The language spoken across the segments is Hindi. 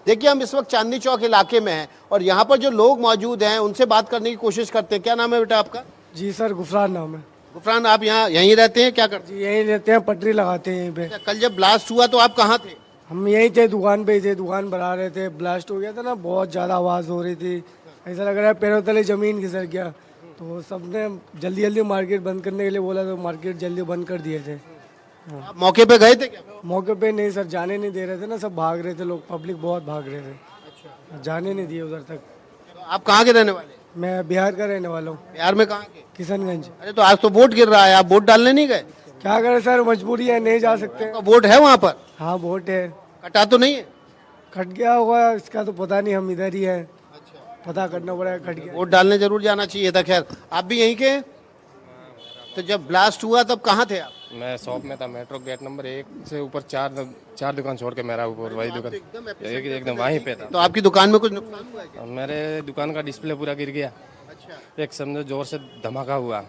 देखिए हम इस वक्त चांदनी चौक इलाके में हैं और यहाँ पर जो लोग मौजूद हैं उनसे बात करने की कोशिश करते हैं। क्या नाम है बेटा आपका? जी सर, गुफरान नाम है। गुफरान, आप यहाँ यहीं रहते हैं, क्या करते जी यहीं रहते हैं, पटरी लगाते हैं यहीं पे। हैं? कल जब ब्लास्ट हुआ तो आप कहाँ थे? हम यहीं थे, दुकान पे ही थे, दुकान बढ़ा रहे थे। ब्लास्ट हो गया था ना, बहुत ज़्यादा आवाज़ हो रही थी, ऐसा लग रहा है पैरों तले ज़मीन खिसक गया। तो सबने जल्दी जल्दी मार्केट बंद करने के लिए बोला, तो मार्केट जल्दी बंद कर दिए थे। आप मौके पे गए थे क्या? मौके पे नहीं सर, जाने नहीं दे रहे थे ना, सब भाग रहे थे लोग, पब्लिक बहुत भाग रहे थे, जाने नहीं दिए उधर तक। तो आप कहाँ के रहने वाले? मैं बिहार का रहने वाला हूँ, बिहार में कहाँ के? किशनगंज। अरे तो आज तो वोट गिर रहा है, आप वोट डालने नहीं गए? क्या करें सर, मजबूरी है, नहीं जा सकते। आपका वोट है वहाँ पर? हाँ वोट है, कटा तो नहीं है? कट गया होगा इसका तो पता नहीं, हम इधर ही है, पता करना पड़ेगा कट गया। वोट डालने जरूर जाना चाहिए था। खैर, आप भी यहीं के हैं? तो जब ब्लास्ट हुआ तब कहाँ थे आप? मैं शॉप में था, मेट्रो गेट नंबर 1 से ऊपर चार दुकान छोड़ के मेरा ऊपर वही दुकान एकदम वहीं पे था। तो आपकी दुकान में कुछ नुकसान हुआ है क्या? मेरे दुकान का डिस्प्ले पूरा गिर गया। एक समझो जोर से धमाका हुआ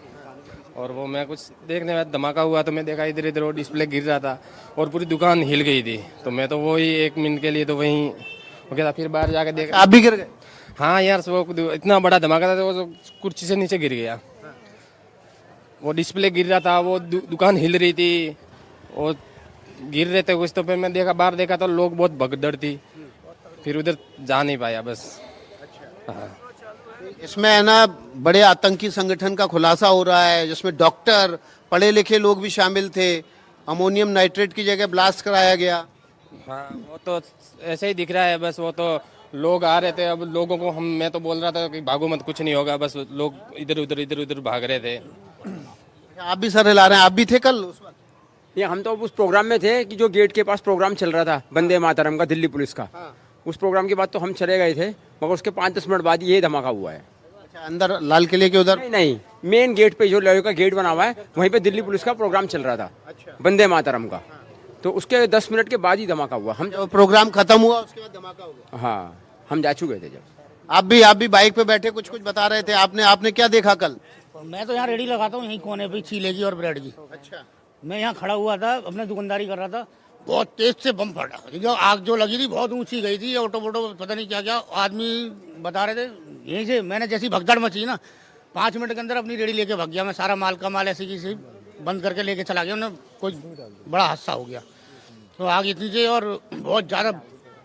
और वो मैं कुछ देखने में धमाका हुआ तो मैं देखा इधर इधर वो डिस्प्ले गिर रहा था और पूरी दुकान हिल गई थी। तो मैं तो वही 1 मिनट के लिए तो वहीं हो गया था। फिर बाहर जाके देखा, आप भी गिर गए? हाँ यार, वो इतना बड़ा धमाका था, वो कुर्सी से नीचे गिर गया। वो डिस्प्ले गिर रहा था, वो दुकान हिल रही थी, वो गिर रहे थे कुछ। तो फिर मैं देखा, बाहर देखा तो लोग बहुत भगदड़ थी, फिर उधर जा नहीं पाया बस। हाँ। इसमें है ना बड़े आतंकी संगठन का खुलासा हो रहा है जिसमें डॉक्टर, पढ़े लिखे लोग भी शामिल थे। अमोनियम नाइट्रेट की जगह ब्लास्ट कराया गया। हाँ, वो तो ऐसे ही दिख रहा है बस। वो तो लोग आ रहे थे, अब लोगों को मैं तो बोल रहा था कि भागो मत, कुछ नहीं होगा, बस लोग इधर उधर भाग रहे थे। आप भी सर हिला रहे हैं, आप भी थे कल उस वक्त? ये हम तो उस प्रोग्राम में थे कि जो गेट के पास प्रोग्राम चल रहा था वंदे मातरम का, दिल्ली पुलिस का। उस प्रोग्राम के बाद तो हम चले गए थे, मगर उसके 5-10 मिनट बाद ये धमाका हुआ है। अच्छा, अंदर लाल किले के उधर? नहीं, मेन गेट पे जो लोहे का गेट बना हुआ है वहीं पे दिल्ली पुलिस का प्रोग्राम चल रहा था, वंदे मातरम का। तो उसके 10 मिनट के बाद ही धमाका हुआ। हम जब प्रोग्राम खत्म हुआ उसके बाद धमाका हो गया। हाँ, हम जा चुके थे। जब आप भी बाइक पे बैठे कुछ बता रहे थे, आपने क्या देखा कल? मैं तो यहाँ रेडी लगाता हूँ, यहीं कोने पे, चीले की और ब्रेड की। अच्छा, मैं यहाँ खड़ा हुआ था, अपने दुकानदारी कर रहा था, बहुत तेज से बम फटा। जो आग जो लगी थी बहुत ऊंची गई थी, ऑटो वोटो पता नहीं क्या क्या आदमी बता रहे थे। यहीं से मैंने जैसी भगदड़ मची ना, 5 मिनट के अंदर अपनी रेडी लेके भाग गया मैं। सारा माल का माल ऐसे की बंद करके लेके चला गया। उन्हें कोई बड़ा हादसा हो गया। तो आग इतनी थी और बहुत ज़्यादा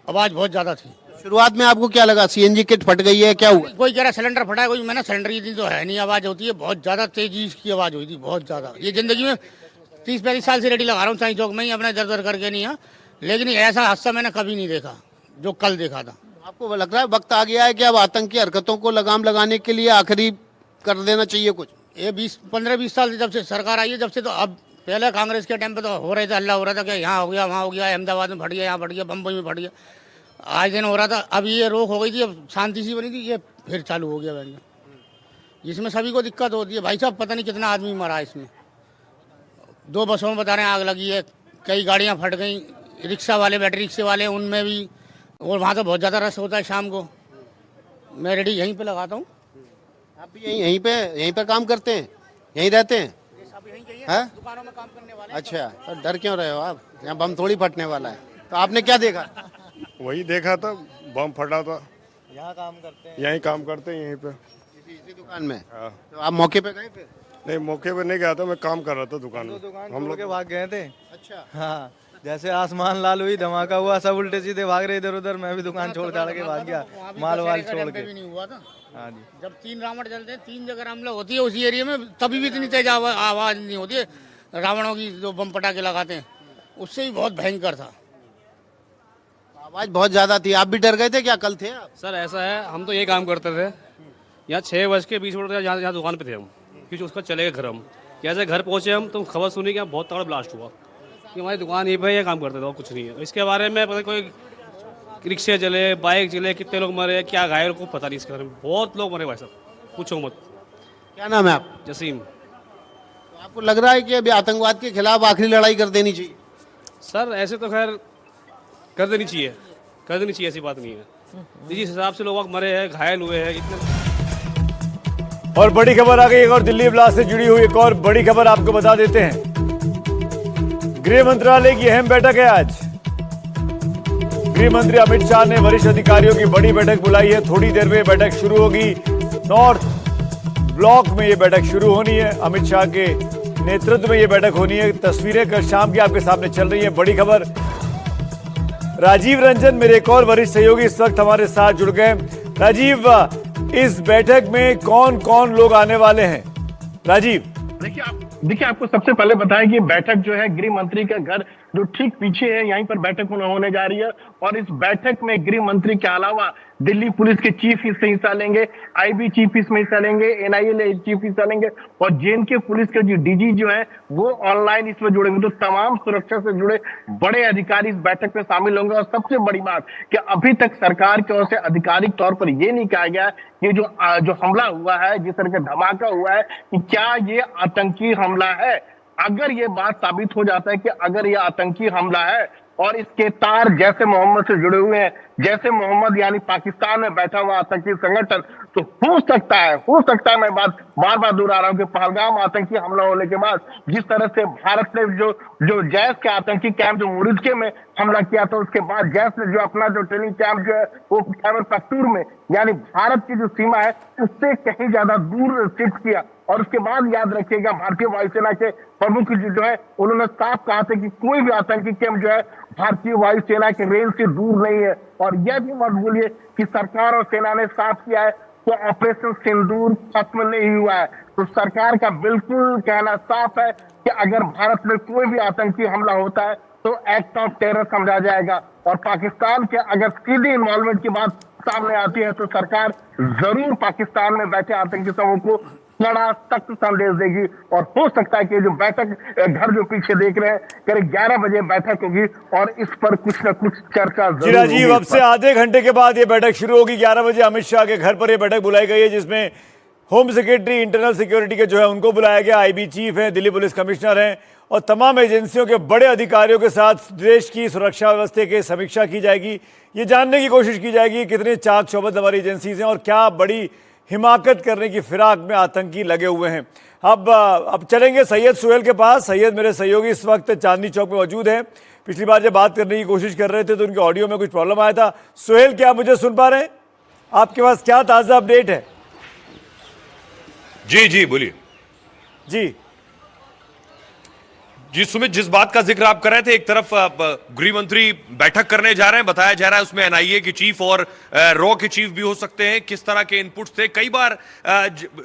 आवाज़ बहुत ज़्यादा थी। शुरुआत में आपको क्या लगा, सीएनजी किट फट गई है, क्या हुआ? कोई कह रहा सिलेंडर फटा है, कोई मैंने सिलेंडर की तो है नहीं, आवाज़ होती है बहुत ज़्यादा तेजी की आवाज़ हुई थी, बहुत ज़्यादा। ये ज़िंदगी में 30-35 साल से रेडी लगा रहा हूँ चांदनी चौक में ही, अपना दर करके नहीं है, लेकिन ऐसा हादसा मैंने कभी नहीं देखा जो कल देखा था। आपको लग रहा है वक्त आ गया है कि अब आतंकी हरकतों को लगाम लगाने के लिए आखिरी कर देना चाहिए कुछ? ये 15-20 साल से जब से सरकार आई है, जब से, तो अब पहले कांग्रेस के टाइम पे तो हो रहे थे, हल्ला हो रहा था कि यहाँ हो गया, वहाँ हो गया, अहमदाबाद में फट गया, यहाँ फट गया, बम्बई में फट गया, आज दिन हो रहा था। अब ये रोक हो गई थी, अब शांति सी बनी थी, ये फिर चालू हो गया व्यंजन, जिसमें सभी को दिक्कत होती है। भाई साहब पता नहीं कितना आदमी मरा है इसमें। 2 बसों में बता रहे हैं आग लगी है, कई गाड़ियाँ फट गई, रिक्शा वाले, बैटरी रिक्शे वाले, उनमें भी। और वहाँ तो बहुत ज़्यादा रश होता है शाम को। मैं रेडी यहीं पे लगाता हूँ। आप भी यहीं पे काम करते हैं, यहीं रहते हैं? हैं? दुकानों में काम करने वाले। अच्छा, तो डर क्यों रहे हो आप? यहाँ बम थोड़ी फटने वाला है। तो आपने क्या देखा? वही देखा था, बम फटा था। यहाँ काम करते हैं? यहीं काम करते हैं, यहीं पे। इसी दुकान में? हाँ। तो आप मौके पे गए फिर? नहीं, मौके पे नहीं गया था, मैं काम कर रहा था दुकान में। हम लोग के भाग गए थे। अच्छा, हाँ, जैसे आसमान लाल हुई, धमाका हुआ, सब उल्टे सीधे भाग रहे इधर उधर। मैं भी दुकान छोड़ छाड़ के भाग गया, माल वाल छोड़ के। भी नहीं हुआ था। हाँ जी, जब 3 रावण जलते हैं, 3 जगह रामला होती है उसी एरिया में, तभी भी इतनी तेज आवाज नहीं होती है रावणों की, जो बम पटाखे लगाते हैं, उससे भी बहुत भयंकर था। आवाज बहुत ज्यादा थी। आप भी डर गए थे क्या? कल थे आप? सर ऐसा है, हम तो ये काम करते थे, यहाँ 6 बज के 20 मिनट यहाँ दुकान पे थे हम, क्योंकि उसका चले गए घर। हम जैसे घर पहुँचे हम, तो खबर सुनी कि यहाँ बहुत तगड़ा ब्लास्ट हुआ, कि हमारी दुकान यहीं पे ये काम करते थे और कुछ नहीं है। इसके बारे में पता कोई रिक्शे जले, बाइक जले, कितने लोग मरे, क्या घायल, को पता नहीं इसके बारे में। बहुत लोग मरे भाई साहब, पूछो मत। क्या नाम है आप? जसीम। तो आपको लग रहा है कि अभी आतंकवाद के खिलाफ आखिरी लड़ाई कर देनी चाहिए? सर ऐसे तो खैर कर देनी चाहिए, ऐसी बात नहीं है। जिस हिसाब से लोग मरे हैं, घायल हुए हैं इतने। और बड़ी खबर आ गई, एक और दिल्ली ब्लास्ट से जुड़ी हुई एक और बड़ी खबर आपको बता देते हैं। गृह मंत्रालय की अहम बैठक है आज। गृह मंत्री अमित शाह ने वरिष्ठ अधिकारियों की बड़ी बैठक बुलाई है। थोड़ी देर में ये बैठक शुरू होगी। नॉर्थ ब्लॉक में ये बैठक शुरू होनी है। अमित शाह के नेतृत्व में ये बैठक होनी है। तस्वीरें कल शाम की आपके सामने चल रही है। बड़ी खबर, राजीव रंजन मेरे एक और वरिष्ठ सहयोगी इस वक्त हमारे साथ जुड़ गए। राजीव, इस बैठक में कौन कौन लोग आने वाले हैं? राजीव, देखिए आपको सबसे पहले बताया कि बैठक जो है गृह मंत्री का घर जो ठीक पीछे है, यहीं पर बैठक होने जा रही है। और इस बैठक में गृह मंत्री के अलावा दिल्ली पुलिस के चीफ इसमें हिस्सा लेंगे, आईबी चीफ इसमें हिस्सा लेंगे, एनआईए चीफ हिस्सा लेंगे और जेएनके पुलिस के जो डीजी जो है वो ऑनलाइन इसमें जुड़ेंगे। तो तमाम सुरक्षा से जुड़े बड़े अधिकारी इस बैठक में शामिल होंगे। और सबसे बड़ी बात कि अभी तक सरकार की ओर से आधिकारिक तौर पर यह नहीं कहा गया कि जो हमला हुआ है, जिस तरह का धमाका हुआ है, कि क्या ये आतंकी हमला है। अगर ये बात साबित हो जाता है कि अगर ये आतंकी हमला है और इसके तार जैसे मोहम्मद से जुड़े हुए हैं, जैसे मोहम्मद यानी पाकिस्तान में बैठा हुआ आतंकी संगठन, तो हो सकता है मैं बात बार बार दोहरा रहा हूं कि पहलगाम आतंकी हमला होने के बाद जिस तरह से भारत ने जो जैश के आतंकी कैंप जो मुरिदके में हमला किया था, उसके बाद जैश ने जो अपना जो ट्रेनिंग कैंप जो है वो खैबर पख्तूर में यानी भारत की जो सीमा है उससे कहीं ज्यादा दूर शिफ्ट किया। और उसके बाद याद रखिएगा भारतीय वायुसेना के प्रमुख जो है उन्होंने साफ कहा था कि कोई भी आतंकी कैंप जो है भारतीय वायुसेना के रेंज से दूर नहीं है। और यह भी मत भूलिए कि सरकार और सेना ने साफ किया है कि ऑपरेशन सिंदूर खत्म नहीं हुआ है। तो सरकार का बिल्कुल कहना साफ है कि अगर भारत में कोई भी आतंकी हमला होता है तो एक्ट ऑफ टेरर समझा जाएगा। और पाकिस्तान के अगर सीधी इन्वॉल्वमेंट की बात सामने आती है तो सरकार जरूर पाकिस्तान में बैठे आतंकी समूह को बड़ा सख्त संदेश देगी। और हो सकता है कि जो बैठक घर जो पीछे देख रहे हैं करीब 11 बजे बैठक होगी और इस पर कुछ न कुछ चर्चा जी राजीव, अब से आधे घंटे के बाद ये बैठक शुरू होगी। 11 बजे अमित शाह के घर पर ये बैठक बुलाई गई है, जिसमें होम सेक्रेटरी इंटरनल सिक्योरिटी के जो है उनको बुलाया गया, आईबी चीफ है, दिल्ली पुलिस कमिश्नर हैं और तमाम एजेंसियों के बड़े अधिकारियों के साथ देश की सुरक्षा व्यवस्था की समीक्षा की जाएगी। ये जानने की कोशिश की जाएगी कितने चाक चौबंद हमारी एजेंसीज हैं और क्या बड़ी हिमाकत करने की फिराक में आतंकी लगे हुए हैं। अब चलेंगे सैयद सुहेल के पास। सैयद मेरे सहयोगी इस वक्त चांदनी चौक में मौजूद हैं। पिछली बार जब बात करने की कोशिश कर रहे थे तो उनके ऑडियो में कुछ प्रॉब्लम आया था। सुहेल, क्या मुझे सुन पा रहे हैं? आपके पास क्या ताज़ा अपडेट है? जी बोलिए। जी सुमित, जिस बात का जिक्र आप कर रहे थे, एक तरफ गृह मंत्री बैठक करने जा रहे हैं, बताया जा रहा है उसमें एनआईए के चीफ और रॉ के चीफ भी हो सकते हैं। किस तरह के इनपुट्स थे? कई बार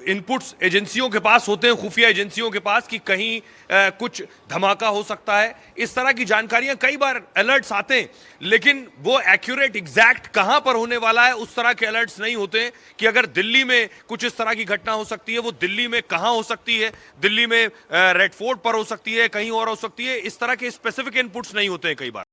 इनपुट्स एजेंसियों के पास होते हैं, खुफिया एजेंसियों के पास, कि कहीं कुछ धमाका हो सकता है। इस तरह की जानकारियां कई बार अलर्ट्स आते हैं, लेकिन वो एक्यूरेट एग्जैक्ट कहां पर होने वाला है उस तरह के अलर्ट्स नहीं होते कि अगर दिल्ली में कुछ इस तरह की घटना हो सकती है, वो दिल्ली में कहां हो सकती है, दिल्ली में रेड फोर्ट पर हो सकती है, कहीं और हो सकती है। इस तरह के स्पेसिफिक इनपुट्स नहीं होते हैं कई बार।